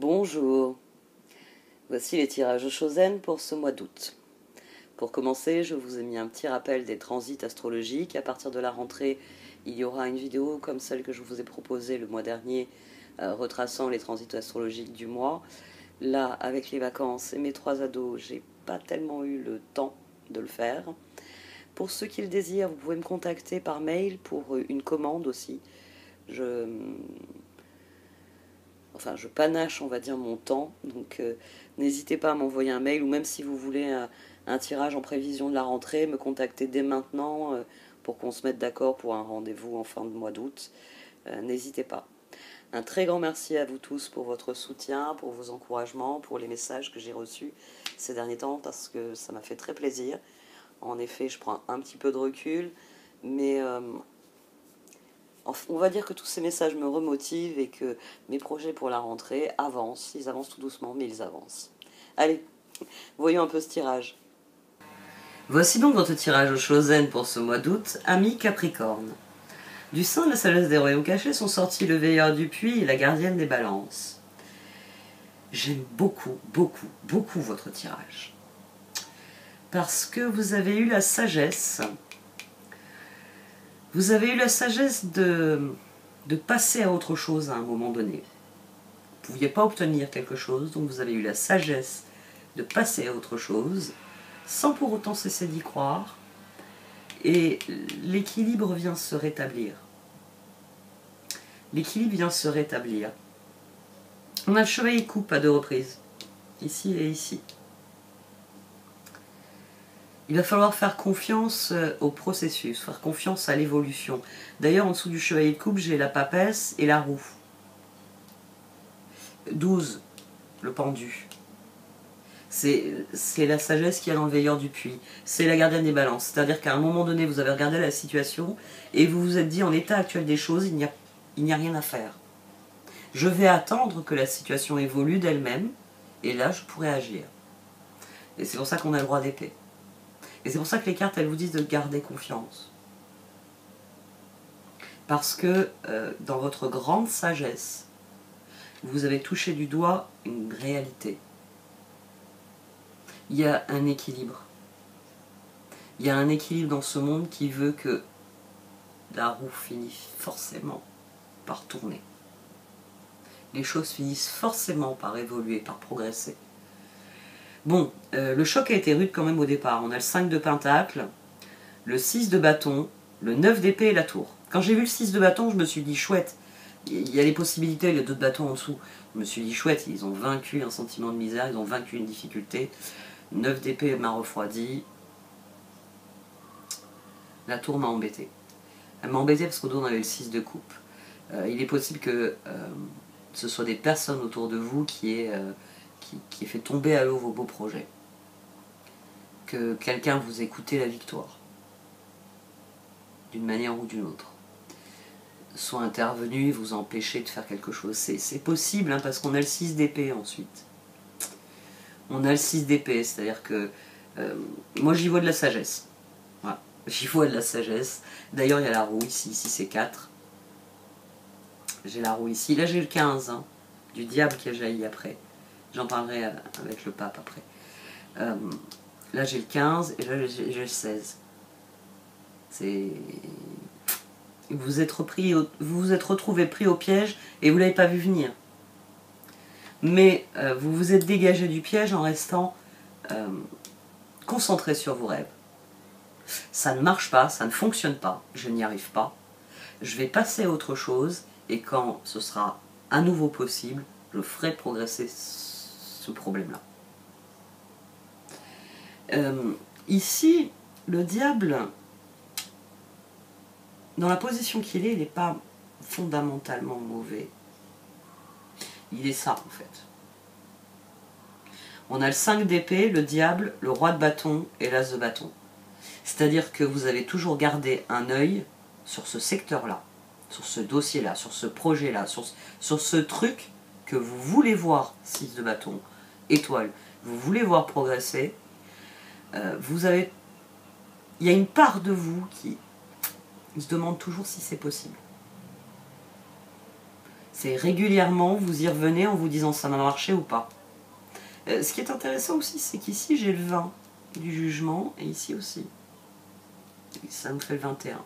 Bonjour, voici les tirages Chosen pour ce mois d'août. Pour commencer, je vous ai mis un petit rappel des transits astrologiques. À partir de la rentrée, il y aura une vidéo comme celle que je vous ai proposée le mois dernier, retraçant les transits astrologiques du mois. Là, avec les vacances et mes 3 ados, j'ai pas tellement eu le temps de le faire. Pour ceux qui le désirent, vous pouvez me contacter par mail pour une commande aussi. Je panache, on va dire, mon temps. Donc, n'hésitez pas à m'envoyer un mail ou même si vous voulez un tirage en prévision de la rentrée, me contacter dès maintenant pour qu'on se mette d'accord pour un rendez-vous en fin de mois d'août. N'hésitez pas. Un très grand merci à vous tous pour votre soutien, pour vos encouragements, pour les messages que j'ai reçus ces derniers temps parce que ça m'a fait très plaisir. En effet, je prends un petit peu de recul, mais on va dire que tous ces messages me remotivent et que mes projets pour la rentrée avancent. Ils avancent tout doucement, mais ils avancent. Allez, voyons un peu ce tirage. Voici donc votre tirage au Chosen pour ce mois d'août, amis Capricorne. Du sein de la sagesse des royaumes cachés sont sortis le veilleur du puits et la gardienne des balances. J'aime beaucoup, beaucoup, beaucoup votre tirage. Parce que vous avez eu la sagesse. Vous avez eu la sagesse de passer à autre chose à un moment donné. Vous ne pouviez pas obtenir quelque chose, donc vous avez eu la sagesse de passer à autre chose, sans pour autant cesser d'y croire, et l'équilibre vient se rétablir. L'équilibre vient se rétablir. On a le chevalier de coupe à 2 reprises, ici et ici. Il va falloir faire confiance au processus, faire confiance à l'évolution. D'ailleurs, en dessous du chevalier de coupe, j'ai la papesse et la roue. 12, le pendu. C'est la sagesse qui est dans le veilleur du puits. C'est la gardienne des balances. C'est-à-dire qu'à un moment donné, vous avez regardé la situation et vous vous êtes dit, en l'état actuel des choses, il n'y a rien à faire. Je vais attendre que la situation évolue d'elle-même et là, je pourrai agir. Et c'est pour ça qu'on a le roi d'épée. Et c'est pour ça que les cartes, elles vous disent de garder confiance. Parce que dans votre grande sagesse, vous avez touché du doigt une réalité. Il y a un équilibre. Il y a un équilibre dans ce monde qui veut que la roue finisse forcément par tourner. Les choses finissent forcément par évoluer, par progresser. Bon, le choc a été rude quand même au départ. On a le 5 de pentacle, le 6 de bâton, le 9 d'épée et la tour. Quand j'ai vu le 6 de bâton, je me suis dit chouette, il y a les possibilités, il y a d'autres bâtons en dessous. Je me suis dit chouette, ils ont vaincu un sentiment de misère, ils ont vaincu une difficulté. 9 d'épée m'a refroidi. La tour m'a embêté. Elle m'a embêté parce qu'au dos on avait le 6 de coupe. Il est possible que ce soit des personnes autour de vous qui aient fait tomber à l'eau vos beaux projets. Que quelqu'un vous ait coûté la victoire. D'une manière ou d'une autre. Soit intervenu et vous empêcher de faire quelque chose. C'est possible hein, parce qu'on a le 6 d'épée ensuite. On a le 6 d'épée, c'est-à-dire que moi j'y vois de la sagesse. Voilà. J'y vois de la sagesse. D'ailleurs il y a la roue ici c'est 4. J'ai la roue ici. Là j'ai le 15, hein, du diable qui a jailli après. J'en parlerai avec le pape après. Là j'ai le 15 et là j'ai le 16. Vous vous êtes retrouvé pris au piège et vous ne l'avez pas vu venir. Mais vous vous êtes dégagé du piège en restant concentré sur vos rêves. Ça ne marche pas, ça ne fonctionne pas, je n'y arrive pas. Je vais passer à autre chose et quand ce sera à nouveau possible, je ferai progresser ce problème-là. Ici, le diable, dans la position qu'il est, il n'est pas fondamentalement mauvais. Il est ça en fait. On a le 5 d'épée, le diable, le roi de bâton et l'as de bâton. C'est-à-dire que vous avez toujours gardé un œil sur ce secteur-là, sur ce dossier-là, sur ce projet-là, sur ce truc que vous voulez voir, 6 de bâton, étoile, vous voulez voir progresser. Il y a une part de vous qui se demande toujours si c'est possible. C'est régulièrement, vous y revenez en vous disant ça m'a marché ou pas. Ce qui est intéressant aussi, c'est qu'ici j'ai le 20 du jugement, et ici aussi. Ça nous fait le 21.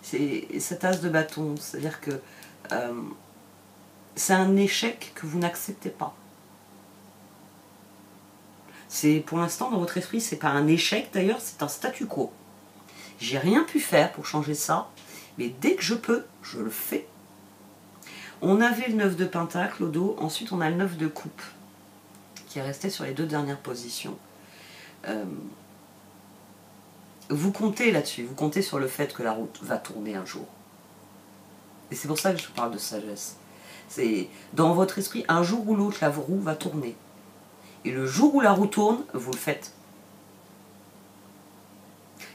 C'est cette as de bâton, c'est-à-dire que c'est un échec que vous n'acceptez pas. Pour l'instant, dans votre esprit, c'est pas un échec d'ailleurs, c'est un statu quo. J'ai rien pu faire pour changer ça, mais dès que je peux, je le fais. On avait le 9 de pentacle au dos, ensuite on a le 9 de coupe, qui est resté sur les deux dernières positions. Vous comptez là-dessus, vous comptez sur le fait que la roue va tourner un jour. Et c'est pour ça que je vous parle de sagesse. C'est dans votre esprit, un jour ou l'autre, la roue va tourner. Et le jour où la roue tourne, vous le faites.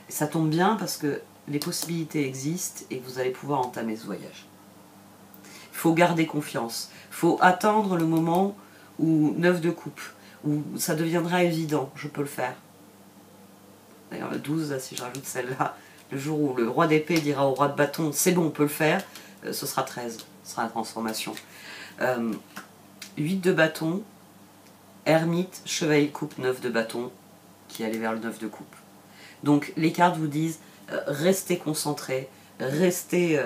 Et ça tombe bien parce que les possibilités existent et que vous allez pouvoir entamer ce voyage. Il faut garder confiance. Il faut attendre le moment où 9 de coupe, où ça deviendra évident, je peux le faire. D'ailleurs, le 12, là, si je rajoute celle-là, le jour où le roi d'épée dira au roi de bâton, c'est bon, on peut le faire, ce sera 13, ce sera la transformation. 8 de bâton, ermite, chevalier de coupe, 9 de bâton, qui allait vers le 9 de coupe. Donc les cartes vous disent, restez concentrés, restez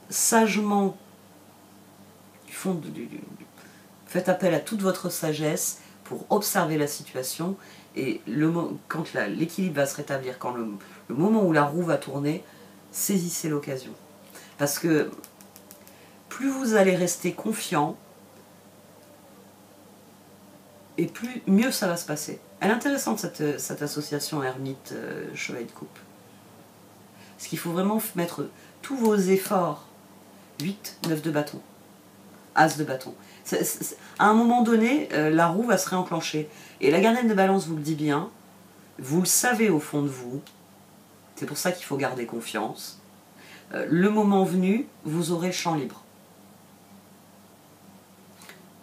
sagement, faites appel à toute votre sagesse pour observer la situation, et quand l'équilibre va se rétablir, quand le moment où la roue va tourner, saisissez l'occasion. Parce que plus vous allez rester confiant, et mieux ça va se passer. Elle est intéressante cette association ermite-chevalier de coupe. Parce qu'il faut vraiment mettre tous vos efforts. 8, 9 de bâton, as de bâton. À un moment donné, la roue va se réenclencher. Et la gardienne de balance vous le dit bien, vous le savez au fond de vous, c'est pour ça qu'il faut garder confiance. Le moment venu, vous aurez le champ libre.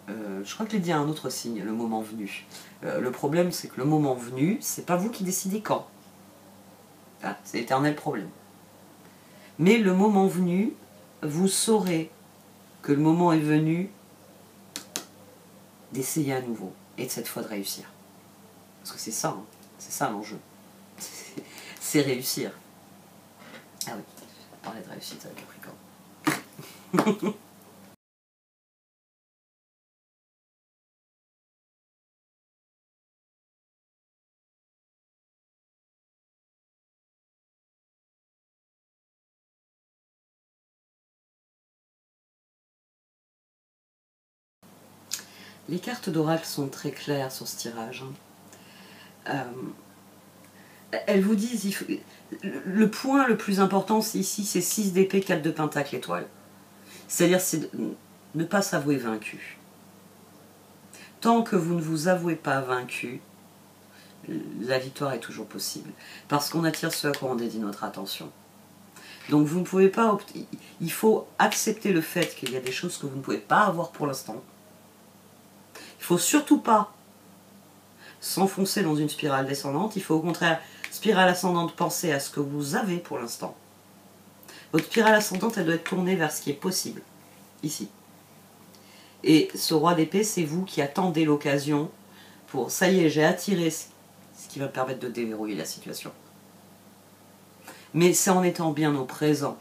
Je crois que j'ai dit à un autre signe, le moment venu. Le problème, c'est que le moment venu, c'est pas vous qui décidez quand. Ah, c'est l'éternel problème. Mais le moment venu, vous saurez que le moment est venu d'essayer à nouveau, et de cette fois de réussir. Parce que c'est ça, hein, c'est ça l'enjeu. C'est réussir. Ah oui, on parlait de réussite avec Capricorne. Les cartes d'oracle sont très claires sur ce tirage. Elles vous disent, le point le plus important ici, c'est 6 d'épée, 4 de pentacle, étoile. C'est-à-dire, c'est ne pas s'avouer vaincu. Tant que vous ne vous avouez pas vaincu, la victoire est toujours possible. Parce qu'on attire ce à quoi on dédie notre attention. Donc vous ne pouvez pas... Il faut accepter le fait qu'il y a des choses que vous ne pouvez pas avoir pour l'instant. Il ne faut surtout pas s'enfoncer dans une spirale descendante. Il faut au contraire, spirale ascendante, penser à ce que vous avez pour l'instant. Votre spirale ascendante, elle doit être tournée vers ce qui est possible. Ici. Et ce roi d'épée, c'est vous qui attendez l'occasion pour... Ça y est, j'ai attiré ce qui va me permettre de déverrouiller la situation. Mais c'est en étant bien au présent.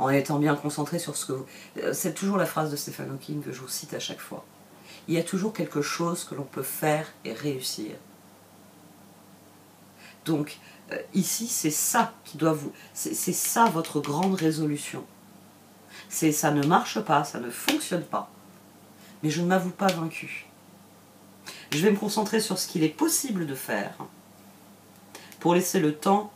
En étant bien concentré sur ce que vous... C'est toujours la phrase de Stephen Hawking que je vous cite à chaque fois. Il y a toujours quelque chose que l'on peut faire et réussir. Donc, ici, c'est ça qui doit vous... C'est ça votre grande résolution. Ça ne marche pas, ça ne fonctionne pas. Mais je ne m'avoue pas vaincu. Je vais me concentrer sur ce qu'il est possible de faire pour laisser le temps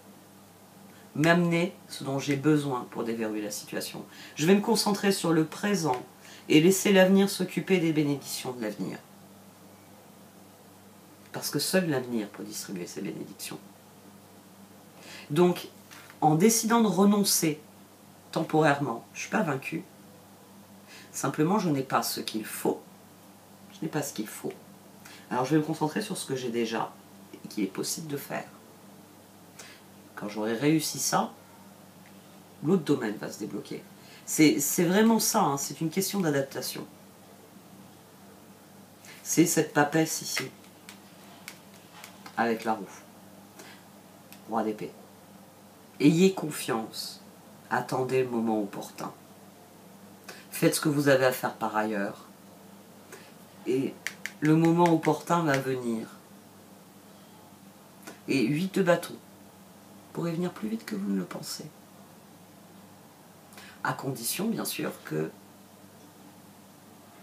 m'amener ce dont j'ai besoin pour déverrouiller la situation. Je vais me concentrer sur le présent et laisser l'avenir s'occuper des bénédictions de l'avenir. Parce que seul l'avenir peut distribuer ces bénédictions. Donc, en décidant de renoncer temporairement, je ne suis pas vaincu. Simplement, je n'ai pas ce qu'il faut. Je n'ai pas ce qu'il faut. Alors, je vais me concentrer sur ce que j'ai déjà et qu'il est possible de faire. Quand j'aurai réussi ça, l'autre domaine va se débloquer. C'est vraiment ça, hein, c'est une question d'adaptation. C'est cette papesse ici, avec la roue. Roi d'épée. Ayez confiance. Attendez le moment opportun. Faites ce que vous avez à faire par ailleurs. Et le moment opportun va venir. Et 8 de bâton pourrait venir plus vite que vous ne le pensez. À condition, bien sûr, que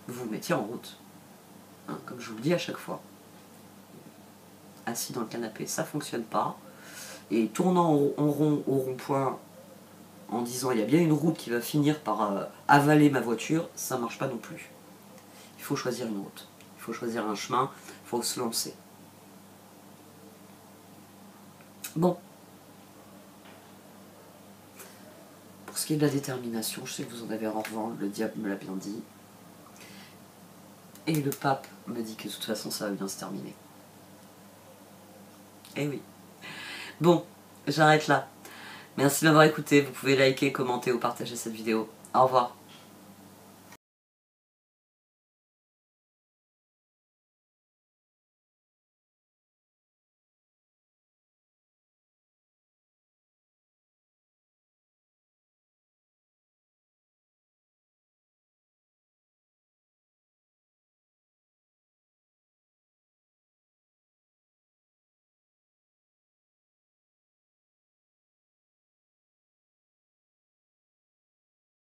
vous vous mettiez en route. Hein, comme je vous le dis à chaque fois. Assis dans le canapé, ça ne fonctionne pas. Et tournant en rond au rond-point en disant il y a bien une route qui va finir par avaler ma voiture, ça ne marche pas non plus. Il faut choisir une route. Il faut choisir un chemin. Il faut se lancer. Bon. Pour ce qui est de la détermination, je sais que vous en avez en revanche, le diable me l'a bien dit. Et le pape me dit que de toute façon ça va bien se terminer. Eh oui. Bon, j'arrête là. Merci de m'avoir écouté. Vous pouvez liker, commenter ou partager cette vidéo. Au revoir.